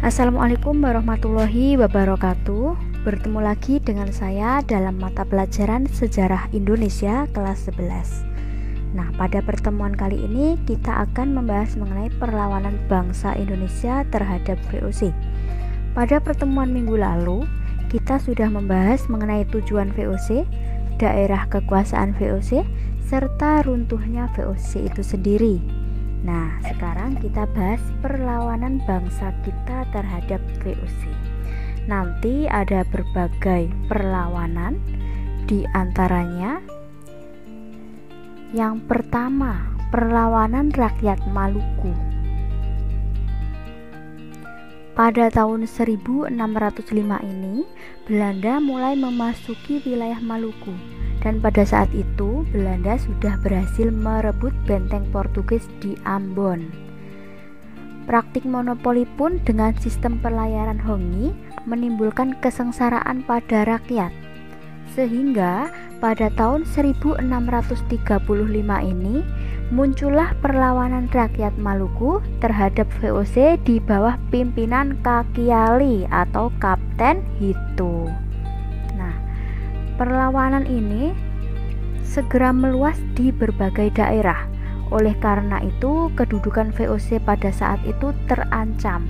Assalamualaikum warahmatullahi wabarakatuh. Bertemu lagi dengan saya dalam mata pelajaran Sejarah Indonesia kelas 11. Nah, pada pertemuan kali ini kita akan membahas mengenai perlawanan bangsa Indonesia terhadap VOC. Pada pertemuan minggu lalu, kita sudah membahas mengenai tujuan VOC, daerah kekuasaan VOC, serta runtuhnya VOC itu sendiri. Nah, sekarang kita bahas perlawanan bangsa kita terhadap VOC. Nanti ada berbagai perlawanan, di antaranya yang pertama, perlawanan rakyat Maluku. Pada tahun 1605 ini, Belanda mulai memasuki wilayah Maluku. Dan pada saat itu Belanda sudah berhasil merebut benteng Portugis di Ambon. Praktik monopoli pun dengan sistem pelayaran Hongi menimbulkan kesengsaraan pada rakyat. Sehingga pada tahun 1635 ini muncullah perlawanan rakyat Maluku terhadap VOC di bawah pimpinan Kakiali atau Kapten Hitu. Perlawanan ini segera meluas di berbagai daerah. Oleh karena itu, kedudukan VOC pada saat itu terancam.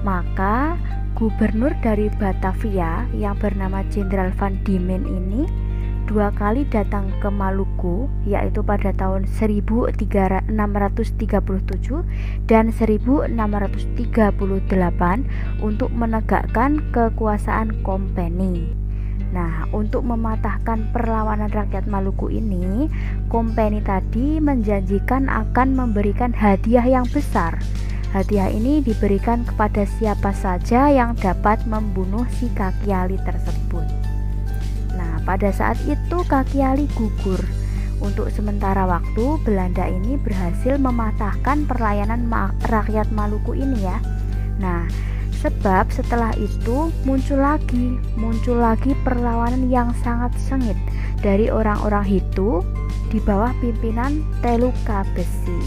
Maka, gubernur dari Batavia yang bernama Jenderal Van Diemen ini 2 kali datang ke Maluku, yaitu pada tahun 1637 dan 1638 untuk menegakkan kekuasaan kompeni. Nah, untuk mematahkan perlawanan rakyat Maluku ini, kompeni tadi menjanjikan akan memberikan hadiah yang besar. Hadiah ini diberikan kepada siapa saja yang dapat membunuh si Kakiali tersebut. Nah, pada saat itu Kakiali gugur. Untuk sementara waktu, Belanda ini berhasil mematahkan perlawanan rakyat Maluku ini ya. Nah, sebab setelah itu muncul lagi perlawanan yang sangat sengit dari orang-orang Hitu di bawah pimpinan Teluka Besi.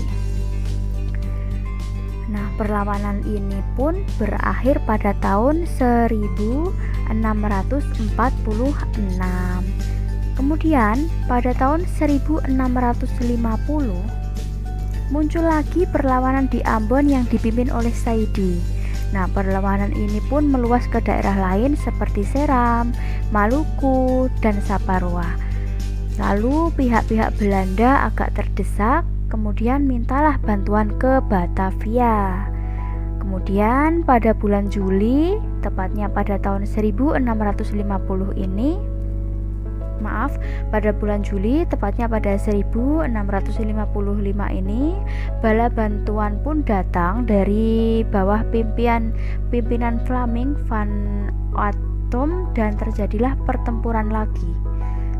Nah, perlawanan ini pun berakhir pada tahun 1646. Kemudian pada tahun 1650 muncul lagi perlawanan di Ambon yang dipimpin oleh Saidi. Nah, perlawanan ini pun meluas ke daerah lain seperti Seram, Maluku, dan Saparua. Lalu pihak-pihak Belanda agak terdesak, kemudian mintalah bantuan ke Batavia. Kemudian pada bulan Juli, tepatnya pada tahun 1650 ini, pada bulan Juli, tepatnya pada 1655 ini, bala bantuan pun datang dari bawah pimpinan Flaming van Oudtom dan terjadilah pertempuran lagi.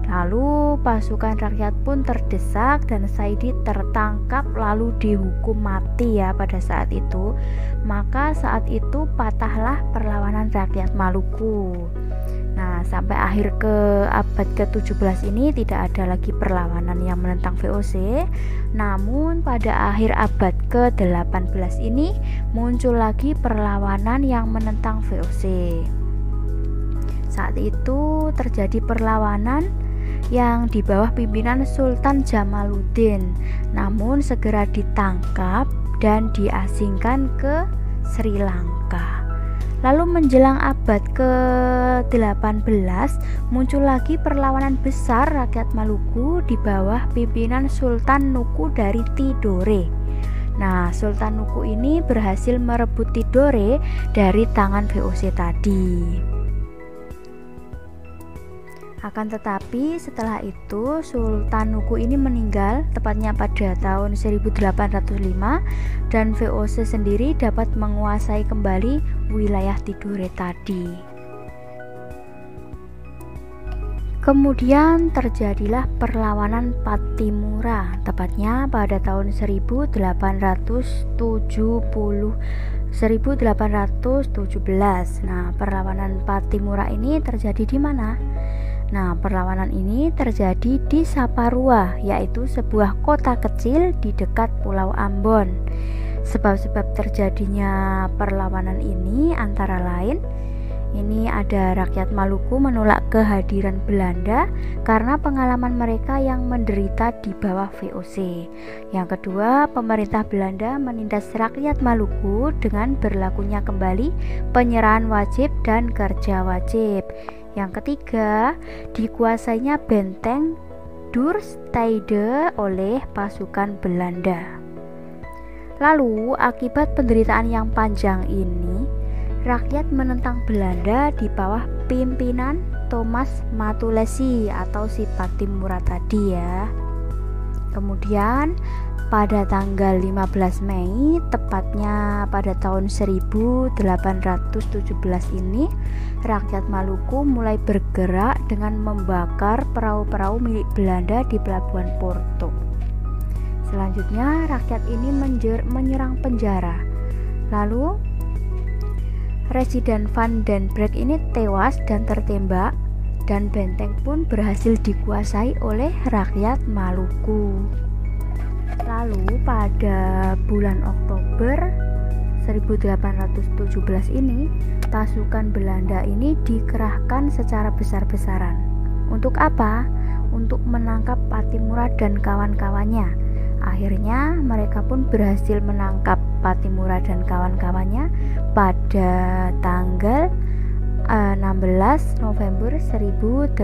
Lalu pasukan rakyat pun terdesak dan Saidi tertangkap lalu dihukum mati ya pada saat itu. Maka saat itu patahlah perlawanan rakyat Maluku. Nah, sampai akhir ke abad ke-17 ini tidak ada lagi perlawanan yang menentang VOC. Namun pada akhir abad ke-18 ini muncul lagi perlawanan yang menentang VOC. Saat itu terjadi perlawanan yang di bawah pimpinan Sultan Jamaluddin, namun segera ditangkap dan diasingkan ke Sri Lanka. Lalu menjelang abad ke-18 muncul lagi perlawanan besar rakyat Maluku di bawah pimpinan Sultan Nuku dari Tidore. Nah, Sultan Nuku ini berhasil merebut Tidore dari tangan VOC tadi. Akan tetapi setelah itu Sultan Nuku ini meninggal tepatnya pada tahun 1805 dan VOC sendiri dapat menguasai kembali wilayah Tidore tadi. Kemudian terjadilah perlawanan Pattimura tepatnya pada tahun 1817. Nah, perlawanan Pattimura ini terjadi di mana? Nah, perlawanan ini terjadi di Saparua, yaitu sebuah kota kecil di dekat Pulau Ambon. Sebab-sebab terjadinya perlawanan ini antara lain, ini ada rakyat Maluku menolak kehadiran Belanda karena pengalaman mereka yang menderita di bawah VOC. Yang kedua, pemerintah Belanda menindas rakyat Maluku dengan berlakunya kembali penyerahan wajib dan kerja wajib. Yang ketiga, dikuasainya benteng Dorstede oleh pasukan Belanda. Lalu, akibat penderitaan yang panjang ini, rakyat menentang Belanda di bawah pimpinan Thomas Matulesi atau si Patimura tadi ya. Kemudian pada tanggal 15 Mei, tepatnya pada tahun 1817 ini, rakyat Maluku mulai bergerak dengan membakar perahu-perahu milik Belanda di pelabuhan Porto. Selanjutnya, rakyat ini menyerang penjara. Lalu Residen Van den Broek ini tewas dan tertembak, dan benteng pun berhasil dikuasai oleh rakyat Maluku. Lalu pada bulan Oktober 1817 ini, pasukan Belanda ini dikerahkan secara besar-besaran. Untuk apa? Untuk menangkap Patimura dan kawan-kawannya. Akhirnya mereka pun berhasil menangkap Patimura dan kawan-kawannya pada tanggal 16 November 1817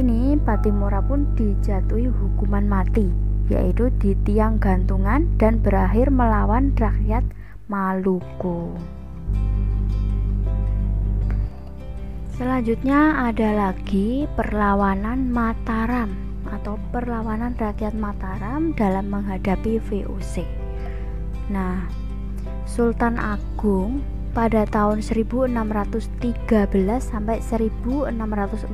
ini. Patimura pun dijatuhi hukuman mati, yaitu di tiang gantungan, dan berakhir melawan rakyat Maluku. Selanjutnya ada lagi perlawanan Mataram atau perlawanan rakyat Mataram dalam menghadapi VOC. Nah, Sultan Agung pada tahun 1613 sampai 1645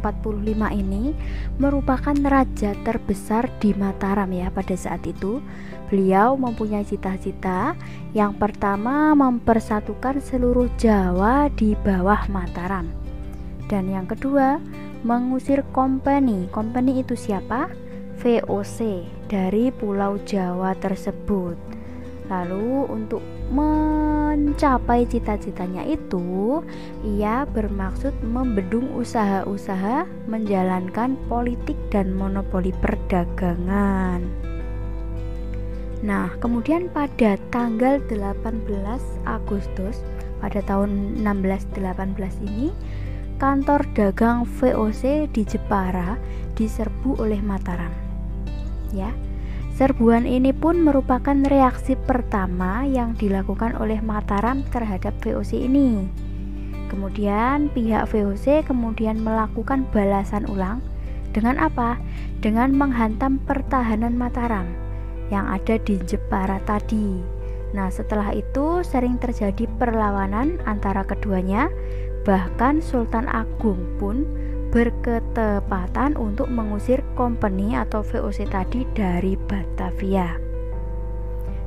ini merupakan raja terbesar di Mataram ya pada saat itu. Beliau mempunyai cita-cita yang pertama mempersatukan seluruh Jawa di bawah Mataram. Dan yang kedua, mengusir kompeni. Kompeni itu siapa? VOC dari Pulau Jawa tersebut. Lalu untuk mencapai cita-citanya itu, ia bermaksud membendung usaha-usaha menjalankan politik dan monopoli perdagangan. Nah, kemudian pada tanggal 18 Agustus pada tahun 1618 ini, kantor dagang VOC di Jepara diserbu oleh Mataram. Ya. Serbuan ini pun merupakan reaksi pertama yang dilakukan oleh Mataram terhadap VOC ini. Kemudian pihak VOC kemudian melakukan balasan ulang dengan apa? Dengan menghantam pertahanan Mataram yang ada di Jepara tadi. Nah, setelah itu sering terjadi perlawanan antara keduanya. Bahkan Sultan Agung pun berketepatan untuk mengusir kompeni atau VOC tadi dari Batavia.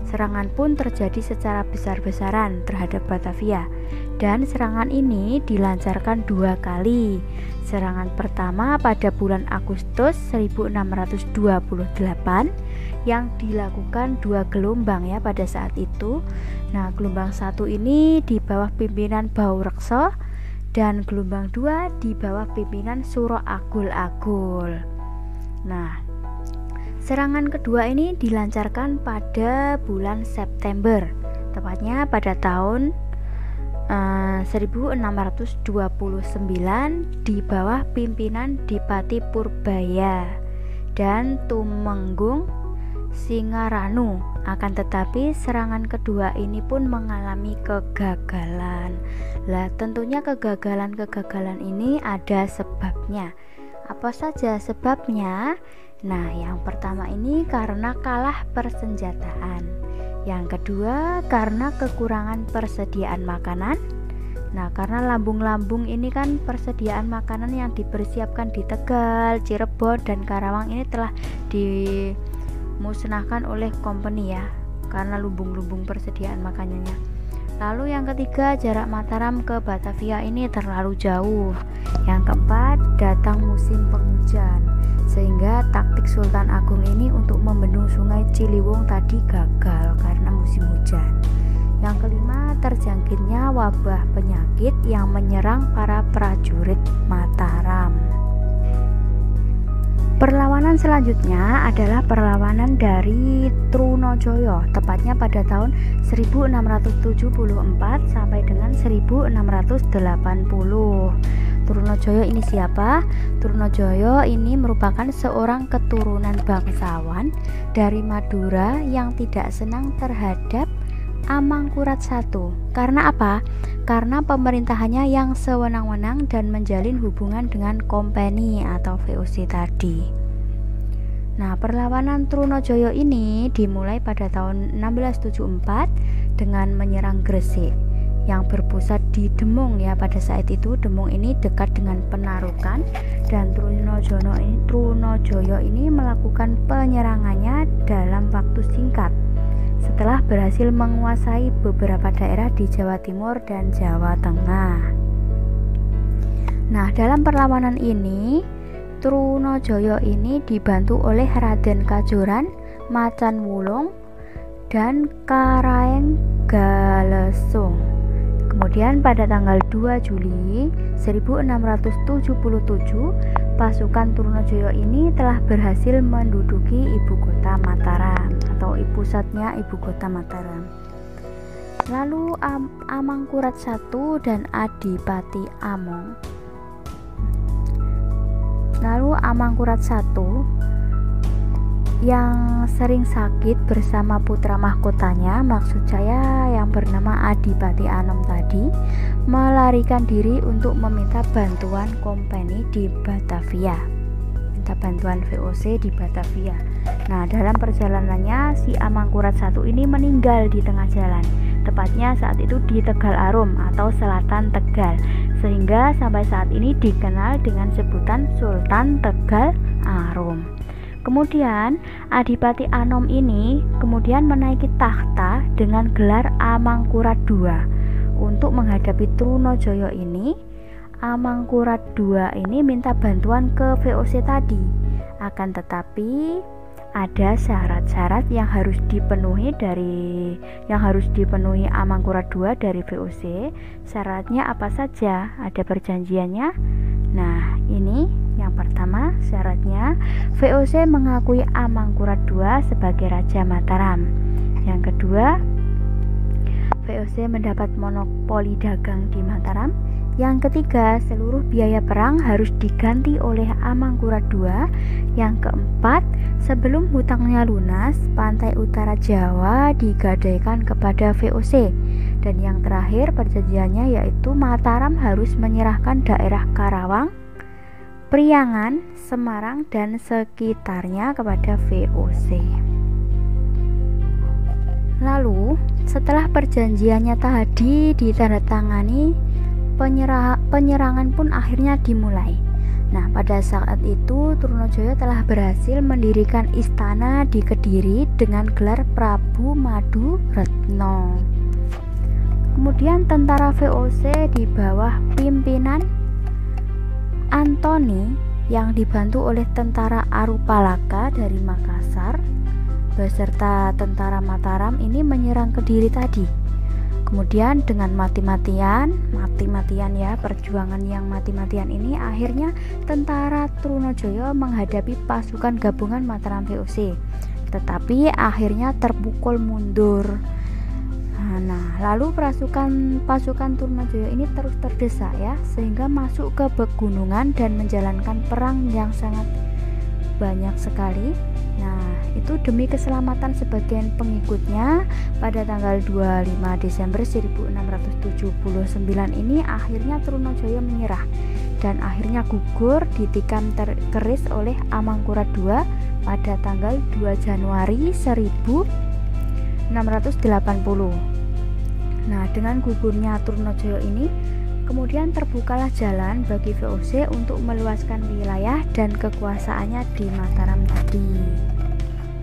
Serangan pun terjadi secara besar-besaran terhadap Batavia, dan serangan ini dilancarkan 2 kali. Serangan pertama pada bulan Agustus 1628 yang dilakukan 2 gelombang ya pada saat itu. Nah, gelombang 1 ini di bawah pimpinan Baurekso, dan gelombang 2 di bawah pimpinan Suro Agul-Agul. Nah, serangan kedua ini dilancarkan pada bulan September, tepatnya pada tahun 1629 di bawah pimpinan Dipati Purbaya dan Tumenggung Singaranu. Akan tetapi serangan kedua ini pun mengalami kegagalan. Lah, tentunya kegagalan ini ada sebabnya. Apa saja sebabnya? Nah, yang pertama ini karena kalah persenjataan. Yang kedua karena kekurangan persediaan makanan. Nah, karena lambung-lambung ini kan persediaan makanan yang dipersiapkan di Tegal, Cirebon, dan Karawang ini telah dimusnahkan oleh kompeni ya, karena lumbung-lumbung persediaan makanannya. Lalu yang ketiga, jarak Mataram ke Batavia ini terlalu jauh. Yang keempat, datang musim penghujan, sehingga taktik Sultan Agung ini untuk membendung sungai Ciliwung tadi gagal karena musim hujan. Yang kelima, terjangkitnya wabah penyakit yang menyerang para prajurit Mataram. Perlawanan selanjutnya adalah perlawanan dari Trunojoyo, tepatnya pada tahun 1674 sampai dengan 1680. Trunojoyo ini siapa? Trunojoyo ini merupakan seorang keturunan bangsawan dari Madura yang tidak senang terhadap Amangkurat I. Karena apa? Karena pemerintahannya yang sewenang-wenang dan menjalin hubungan dengan kompeni atau VOC tadi. Nah, perlawanan Trunojoyo ini dimulai pada tahun 1674 dengan menyerang Gresik yang berpusat di Demung ya. Pada saat itu Demung ini dekat dengan Penarukan, dan Trunojoyo ini melakukan penyerangannya dalam waktu singkat setelah berhasil menguasai beberapa daerah di Jawa Timur dan Jawa Tengah. Nah, dalam perlawanan ini Trunojoyo ini dibantu oleh Raden Kajoran, Macan Wulung, dan Karaeng Galesung. Kemudian pada tanggal 2 Juli 1677, pasukan Trunojoyo ini telah berhasil menduduki ibu kota Mataram atau pusatnya ibu kota Mataram. Lalu Amangkurat I dan Adipati Among. Lalu Amangkurat I yang sering sakit bersama putra mahkotanya, maksud saya yang bernama Adipati Anom tadi, melarikan diri untuk meminta bantuan kompeni di Batavia, minta bantuan VOC di Batavia. Nah, dalam perjalanannya si Amangkurat I ini meninggal di tengah jalan, tepatnya saat itu di Tegal Arum atau Selatan Tegal, sehingga sampai saat ini dikenal dengan sebutan Sultan Tegal Arum. Kemudian Adipati Anom ini kemudian menaiki tahta dengan gelar Amangkurat II. Untuk menghadapi Trunojoyo ini, Amangkurat II ini minta bantuan ke VOC tadi. Akan tetapi ada syarat-syarat yang harus dipenuhi Amangkurat II dari VOC. Syaratnya apa saja? Ada perjanjiannya. Nah, ini yang pertama, syaratnya VOC mengakui Amangkurat II sebagai Raja Mataram. Yang kedua, VOC mendapat monopoli dagang di Mataram. Yang ketiga, seluruh biaya perang harus diganti oleh Amangkurat II. Yang keempat, sebelum hutangnya lunas, pantai utara Jawa digadaikan kepada VOC. Dan yang terakhir, perjanjiannya yaitu Mataram harus menyerahkan daerah Karawang, Priangan, Semarang, dan sekitarnya kepada VOC. Lalu, setelah perjanjiannya tadi ditandatangani, penyerangan pun akhirnya dimulai. Nah, pada saat itu Trunojoyo telah berhasil mendirikan istana di Kediri dengan gelar Prabu Madu Retno. Kemudian tentara VOC di bawah pimpinan Antoni yang dibantu oleh tentara Arupalaka dari Makassar beserta tentara Mataram ini menyerang Kediri tadi. Kemudian dengan mati-matian ya, perjuangan yang mati-matian ini akhirnya tentara Trunojoyo menghadapi pasukan gabungan Mataram VOC, tetapi akhirnya terpukul mundur. Nah, lalu pasukan Trunojoyo ini terus terdesak ya, sehingga masuk ke pegunungan dan menjalankan perang yang sangat banyak sekali. Nah, itu demi keselamatan sebagian pengikutnya. Pada tanggal 25 Desember 1679 ini akhirnya Trunojoyo menyerah dan akhirnya gugur ditikam keris oleh Amangkurat II pada tanggal 2 Januari 1680. Nah, dengan gugurnya Trunojoyo ini, kemudian terbukalah jalan bagi VOC untuk meluaskan wilayah dan kekuasaannya di Mataram tadi.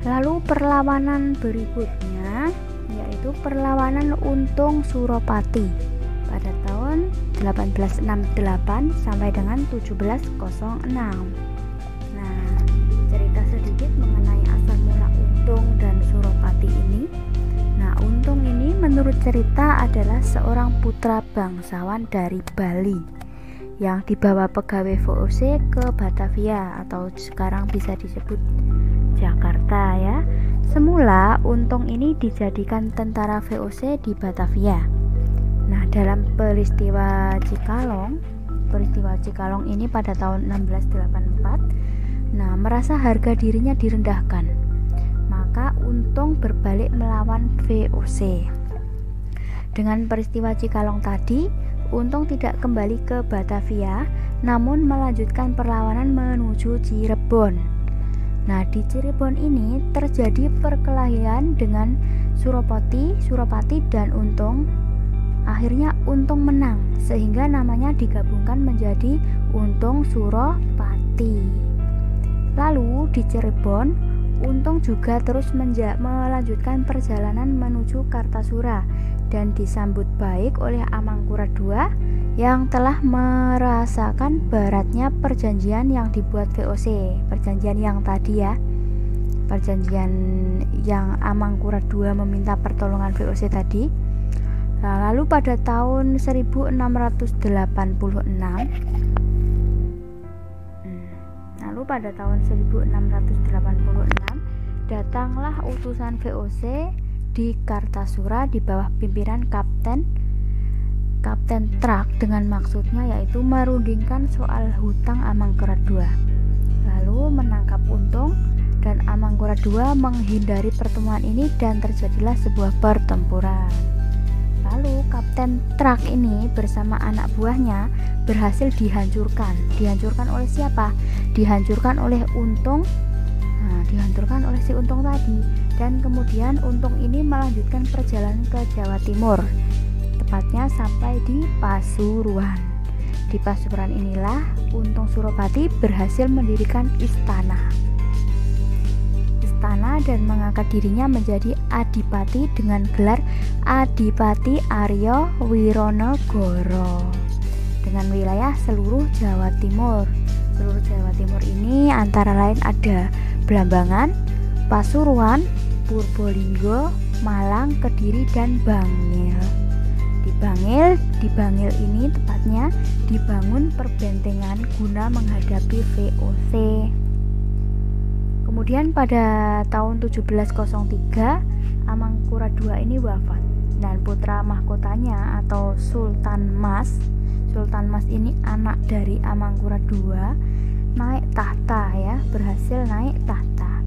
Lalu perlawanan berikutnya yaitu perlawanan Untung Suropati pada tahun 1868 sampai dengan 1706. Nah, cerita sedikit cerita adalah seorang putra bangsawan dari Bali yang dibawa pegawai VOC ke Batavia atau sekarang bisa disebut Jakarta ya. Semula Untung ini dijadikan tentara VOC di Batavia. Nah, dalam peristiwa Cikalong ini pada tahun 1684, nah merasa harga dirinya direndahkan. Maka Untung berbalik melawan VOC. Dengan peristiwa Cikalong tadi, Untung tidak kembali ke Batavia, namun melanjutkan perlawanan menuju Cirebon. Nah, di Cirebon ini terjadi perkelahian dengan Suropati dan Untung. Akhirnya Untung menang, sehingga namanya digabungkan menjadi Untung Suropati. Lalu di Cirebon, Untung juga terus melanjutkan perjalanan menuju Kartasura dan disambut baik oleh Amangkurat II yang telah merasakan beratnya perjanjian yang dibuat VOC. Perjanjian yang tadi ya, perjanjian yang Amangkurat II meminta pertolongan VOC tadi. Nah, lalu pada tahun 1686 datanglah utusan VOC di Kartasura di bawah pimpinan Kapten Trak dengan maksudnya yaitu merundingkan soal hutang Amangkurat II. Lalu menangkap Untung dan Amangkurat II menghindari pertemuan ini dan terjadilah sebuah pertempuran. Lalu Kapten Trak ini bersama anak buahnya berhasil dihancurkan. Dihancurkan oleh siapa? Dihancurkan oleh Untung. Nah, dihancurkan oleh si Untung tadi. Dan kemudian Untung ini melanjutkan perjalanan ke Jawa Timur, tepatnya sampai di Pasuruan. Di Pasuruan inilah Untung Suropati berhasil mendirikan istana dan mengangkat dirinya menjadi adipati dengan gelar Adipati Arya Wironegoro dengan wilayah seluruh Jawa Timur. Seluruh Jawa Timur ini antara lain ada Blambangan, Pasuruan, Purbolinggo, Malang, Kediri, dan Bangil. Di Bangil ini tepatnya dibangun perbentengan guna menghadapi VOC. Kemudian pada tahun 1703 Amangkurat II ini wafat dan putra mahkotanya atau Sultan Mas ini anak dari Amangkurat II naik tahta ya, berhasil naik tahta.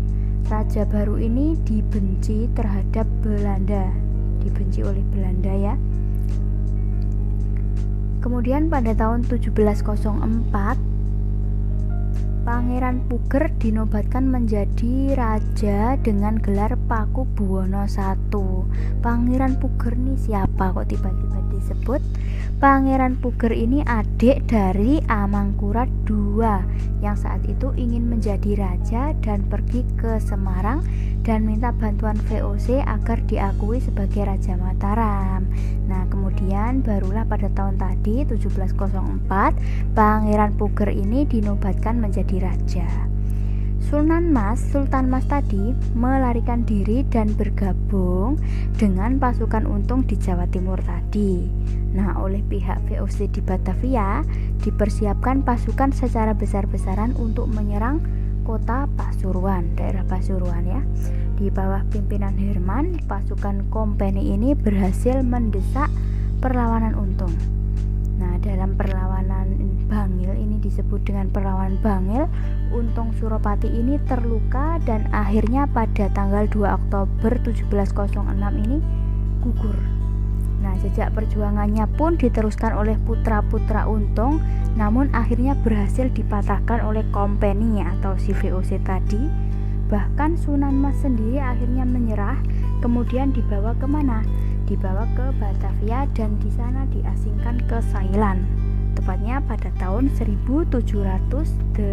Raja baru ini dibenci terhadap Belanda, dibenci oleh Belanda ya. Kemudian pada tahun 1704 Pangeran Puger dinobatkan menjadi raja dengan gelar Pakubuwono I. Pangeran Puger ini siapa kok tiba-tiba disebut? Pangeran Puger ini adik dari Amangkurat II yang saat itu ingin menjadi raja dan pergi ke Semarang dan minta bantuan VOC agar diakui sebagai Raja Mataram. Nah, kemudian barulah pada tahun tadi 1704 Pangeran Puger ini dinobatkan menjadi raja. Sultan Mas tadi melarikan diri dan bergabung dengan pasukan Untung di Jawa Timur tadi. Nah, oleh pihak VOC di Batavia dipersiapkan pasukan secara besar-besaran untuk menyerang kota Pasuruan, daerah Pasuruan ya. Di bawah pimpinan Herman, pasukan kompeni ini berhasil mendesak perlawanan Untung. Nah, dalam perlawanan Bangil ini disebut dengan perlawanan Bangil, Untung Suropati ini terluka dan akhirnya pada tanggal 2 Oktober 1706 ini gugur. Nah, jejak perjuangannya pun diteruskan oleh putra-putra Untung, namun akhirnya berhasil dipatahkan oleh kompeni atau si VOC tadi. Bahkan Sunan Mas sendiri akhirnya menyerah, kemudian dibawa kemana? Dibawa ke Batavia dan di sana diasingkan ke Thailand, tepatnya pada tahun 1708.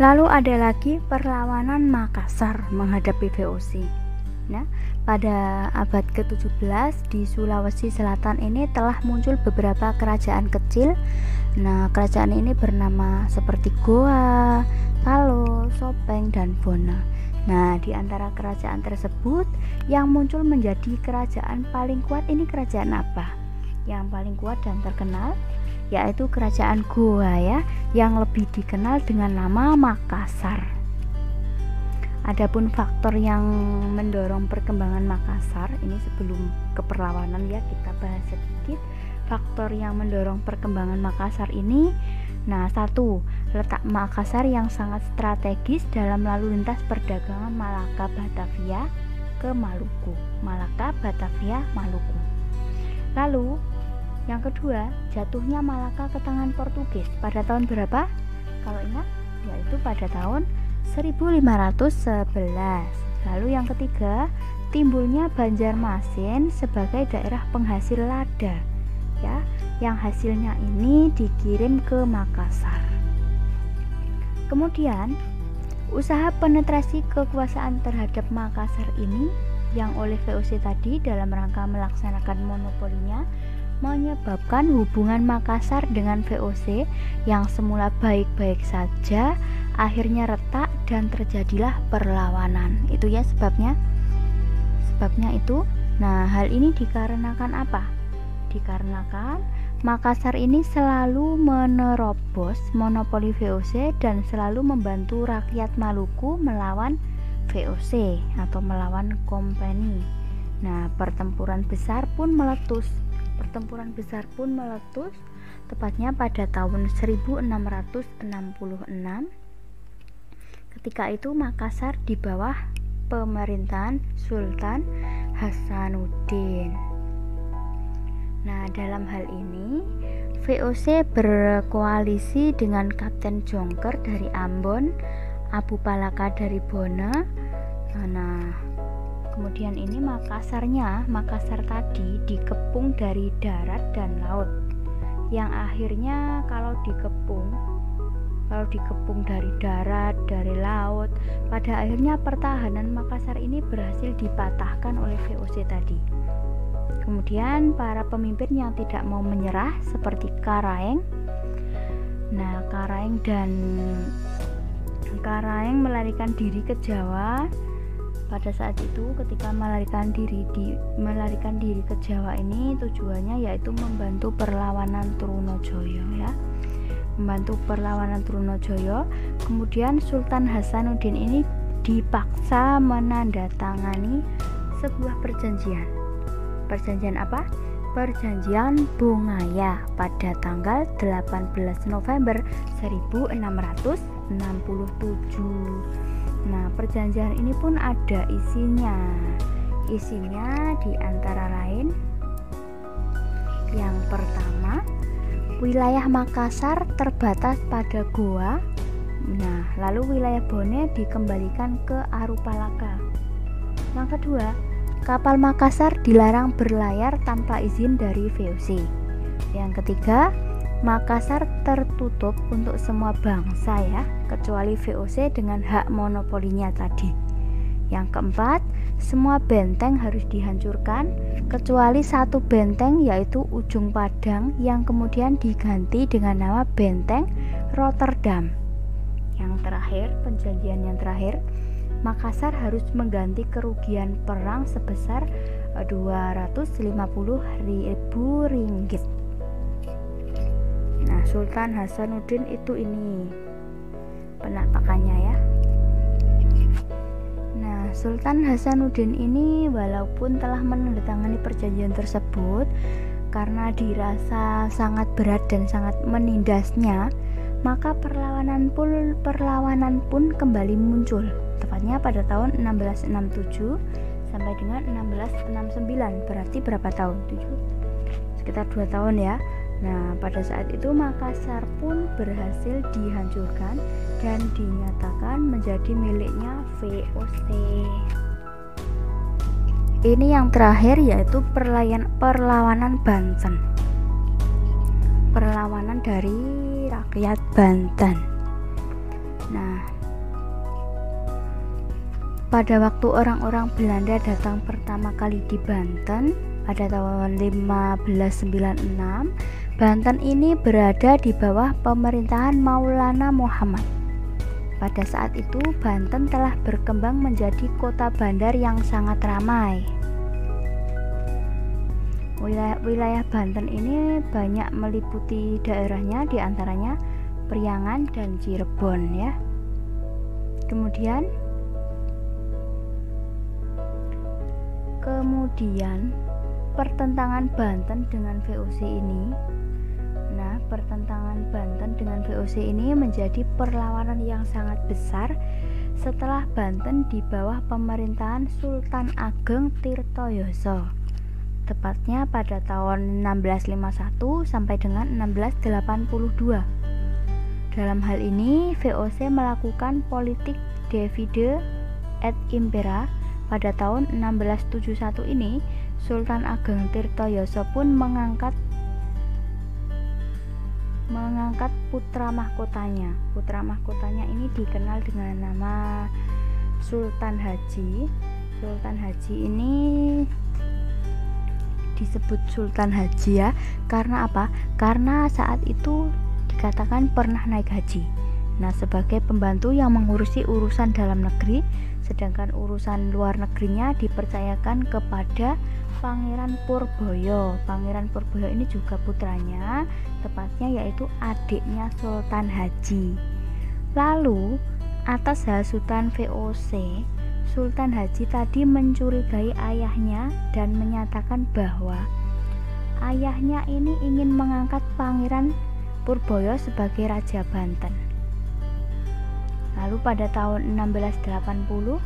Lalu ada lagi perlawanan Makassar menghadapi VOC. Nah, pada abad ke-17 di Sulawesi Selatan ini telah muncul beberapa kerajaan kecil. Nah, kerajaan ini bernama seperti Goa, Salo, Sopeng, dan Bona. Nah, di antara kerajaan tersebut yang muncul menjadi kerajaan paling kuat ini kerajaan apa? Yang paling kuat dan terkenal yaitu kerajaan Goa ya, yang lebih dikenal dengan nama Makassar. Adapun faktor yang mendorong perkembangan Makassar, ini sebelum ke perlawanan ya, kita bahas sedikit faktor yang mendorong perkembangan Makassar ini. Nah, satu, letak Makassar yang sangat strategis dalam lalu lintas perdagangan Malaka Batavia ke Maluku. Malaka Batavia Maluku. Lalu yang kedua, jatuhnya Malaka ke tangan Portugis pada tahun berapa? Kalau ingat, yaitu pada tahun 1511. Lalu yang ketiga, timbulnya Banjarmasin sebagai daerah penghasil lada ya, yang hasilnya ini dikirim ke Makassar. Kemudian, usaha penetrasi kekuasaan terhadap Makassar ini yang oleh VOC tadi dalam rangka melaksanakan monopolinya menyebabkan hubungan Makassar dengan VOC yang semula baik-baik saja akhirnya retak dan terjadilah perlawanan. Itu ya sebabnya. Sebabnya itu. Nah, hal ini dikarenakan apa? Dikarenakan Makassar ini selalu menerobos monopoli VOC dan selalu membantu rakyat Maluku melawan VOC atau melawan company. Nah, pertempuran besar pun meletus, tepatnya pada tahun 1666. Ketika itu Makassar di bawah pemerintahan Sultan Hasanuddin. Nah, dalam hal ini VOC berkoalisi dengan Kapten Jongker dari Ambon, Abu Palaka dari Bona. Nah, kemudian ini Makassar tadi dikepung dari darat dan laut. Yang akhirnya kalau dikepung dari darat, dari laut, pada akhirnya pertahanan Makassar ini berhasil dipatahkan oleh VOC tadi. Kemudian para pemimpin yang tidak mau menyerah seperti Karaeng. Nah, Karaeng melarikan diri ke Jawa. Pada saat itu ketika melarikan diri ke Jawa ini tujuannya yaitu membantu perlawanan Trunojoyo ya. Kemudian Sultan Hasanuddin ini dipaksa menandatangani sebuah perjanjian. Perjanjian apa? Perjanjian Bongaya pada tanggal 18 November 1667. Nah, perjanjian ini pun ada isinya. Isinya di antara lain yang pertama, wilayah Makassar terbatas pada Goa. Nah, lalu wilayah Bone dikembalikan ke Arupalaka. Yang kedua, kapal Makassar dilarang berlayar tanpa izin dari VOC. Yang ketiga, Makassar tertutup untuk semua bangsa ya, kecuali VOC dengan hak monopolinya tadi. Yang keempat, semua benteng harus dihancurkan kecuali satu benteng yaitu Ujung Padang yang kemudian diganti dengan nama Benteng Rotterdam. Yang terakhir, perjanjian yang terakhir, Makassar harus mengganti kerugian perang sebesar 250.000 ringgit. Nah, Sultan Hasanuddin ini penampakannya ya. Nah, Sultan Hasanuddin ini walaupun telah menandatangani perjanjian tersebut, karena dirasa sangat berat dan sangat menindasnya, maka perlawanan pun kembali muncul, tepatnya pada tahun 1667 sampai dengan 1669. Berarti berapa tahun? Sekitar 2 tahun ya. Nah, pada saat itu Makassar pun berhasil dihancurkan dan dinyatakan menjadi miliknya VOC. Ini yang terakhir yaitu perlawanan Banten. Perlawanan dari rakyat Banten. Nah, pada waktu orang-orang Belanda datang pertama kali di Banten pada tahun 1596, Banten ini berada di bawah pemerintahan Maulana Muhammad. pada saat itu Banten telah berkembang menjadi kota bandar yang sangat ramai. Wilayah Banten ini banyak meliputi daerahnya, diantaranya Priangan dan Cirebon ya. Kemudian pertentangan Banten dengan VOC ini. Nah, pertentangan Banten dengan VOC ini menjadi perlawanan yang sangat besar setelah Banten di bawah pemerintahan Sultan Ageng Tirtoyoso, tepatnya pada tahun 1651 sampai dengan 1682. Dalam hal ini, VOC melakukan politik divide et impera. Pada tahun 1671 ini, Sultan Ageng Tirtoyoso pun mengangkat putra mahkotanya. Putra mahkotanya ini dikenal dengan nama Sultan Haji. Sultan Haji ini disebut Sultan Haji ya, karena apa? Karena saat itu dikatakan pernah naik haji. Nah, sebagai pembantu yang mengurusi urusan dalam negeri, sedangkan urusan luar negerinya dipercayakan kepada Pangeran Purboyo. Pangeran Purboyo ini juga putranya, tepatnya yaitu adiknya Sultan Haji. Lalu, atas hasutan VOC, Sultan Haji tadi mencurigai ayahnya dan menyatakan bahwa ayahnya ini ingin mengangkat Pangeran Purboyo sebagai Raja Banten. Lalu pada tahun 1680,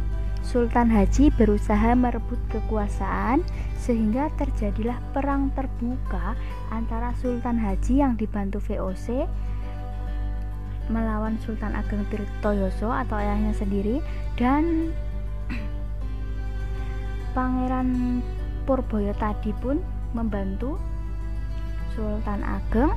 Sultan Haji berusaha merebut kekuasaan sehingga terjadilah perang terbuka antara Sultan Haji yang dibantu VOC melawan Sultan Ageng Tirtoyoso atau ayahnya sendiri, dan Pangeran Purboyo tadi pun membantu Sultan Ageng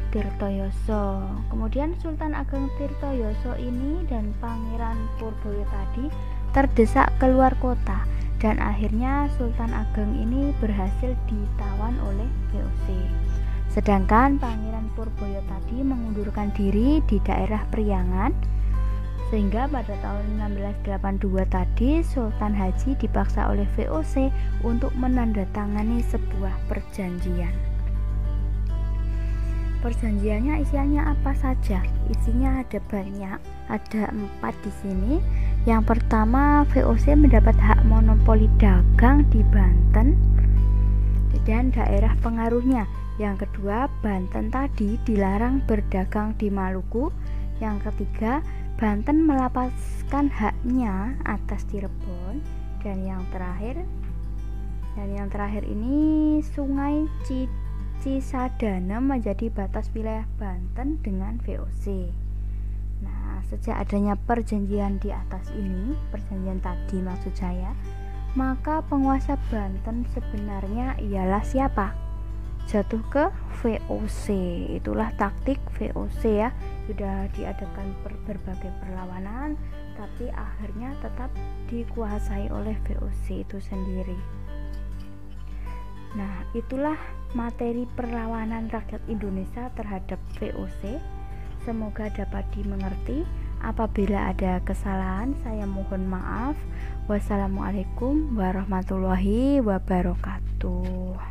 Tirtoyoso. Kemudian Sultan Ageng Tirtoyoso ini dan Pangeran Purboyo tadi terdesak keluar kota, dan akhirnya Sultan Ageng ini berhasil ditawan oleh VOC. Sedangkan Pangeran Purboyo tadi mengundurkan diri di daerah Priangan, sehingga pada tahun 1682 tadi Sultan Haji dipaksa oleh VOC untuk menandatangani sebuah perjanjian. Perjanjiannya isinya apa saja? Isinya ada banyak, ada 4 di sini. Yang pertama, VOC mendapat hak monopoli dagang di Banten dan daerah pengaruhnya. Yang kedua, Banten tadi dilarang berdagang di Maluku. Yang ketiga, Banten melepaskan haknya atas Cirebon. Dan yang terakhir ini Sungai Cisadane menjadi batas wilayah Banten dengan VOC. Nah, sejak adanya perjanjian di atas ini, perjanjian tadi maksud saya, maka penguasa Banten sebenarnya ialah siapa? Jatuh ke VOC. Itulah taktik VOC ya. Sudah diadakan berbagai perlawanan, tapi akhirnya tetap dikuasai oleh VOC itu sendiri. Nah, itulah materi perlawanan rakyat Indonesia terhadap VOC. Semoga dapat dimengerti. Apabila ada kesalahan, saya mohon maaf. Wassalamualaikum warahmatullahi wabarakatuh.